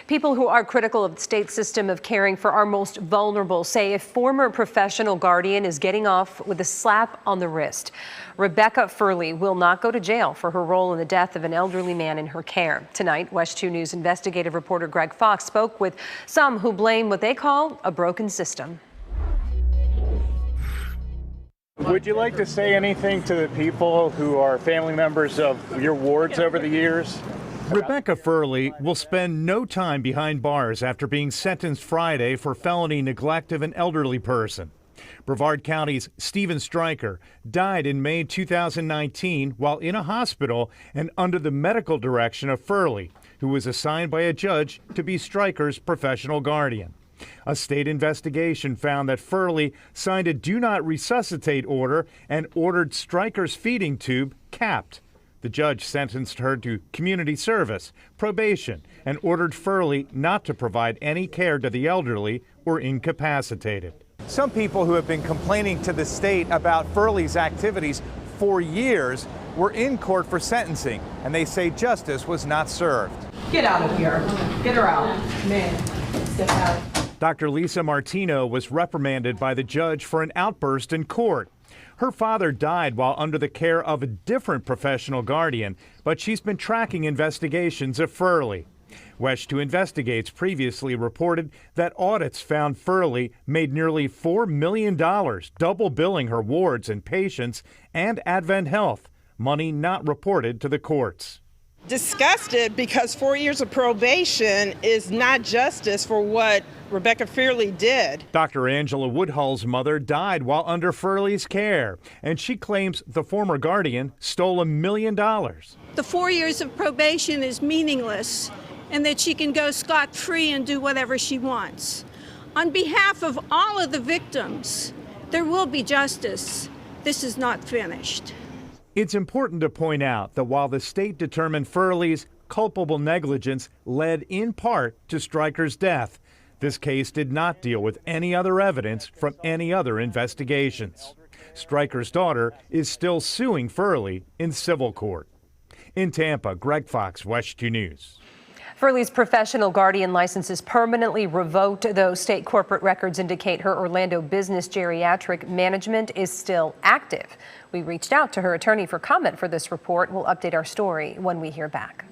People who are critical of the state system of caring for our most vulnerable say a former professional guardian is getting off with a slap on the wrist. Rebecca Furley will not go to jail for her role in the death of an elderly man in her care. Tonight, WESH 2 News investigative reporter Greg Fox spoke with some who blame what they call a broken system. Would you like to say anything to the people who are family members of your wards over the years? Rebecca Furley will spend no time behind bars after being sentenced Friday for felony neglect of an elderly person. Brevard County's Stephen Stryker died in May 2019 while in a hospital and under the medical direction of Furley, who was assigned by a judge to be Stryker's professional guardian. A state investigation found that Furley signed a do not resuscitate order and ordered Stryker's feeding tube capped. The judge sentenced her to community service, probation, and ordered Furley not to provide any care to the elderly or incapacitated. Some people who have been complaining to the state about Furley's activities for years were in court for sentencing, and they say justice was not served. Get out of here. Get her out. Man, step out. Dr. Lisa Martino was reprimanded by the judge for an outburst in court. Her father died while under the care of a different professional guardian, but she's been tracking investigations of Furley. WESH 2 Investigates previously reported that audits found Furley made nearly $4 million, double billing her wards and patients and Advent Health, money not reported to the courts. Disgusted because 4 years of probation is not justice for what Rebecca Furley did. Dr. Angela Woodhull's mother died while under Furley's care, and she claims the former guardian stole $1 million. The 4 years of probation is meaningless and that she can go scot-free and do whatever she wants. On behalf of all of the victims, there will be justice. This is not finished. It's important to point out that while the state determined Furley's culpable negligence led in part to Stryker's death, this case did not deal with any other evidence from any other investigations. Stryker's daughter is still suing Furley in civil court. In Tampa, Greg Fox, WESH 2 News. Furley's professional guardian license is permanently revoked, though state corporate records indicate her Orlando business geriatric management is still active. We reached out to her attorney for comment for this report. We'll update our story when we hear back.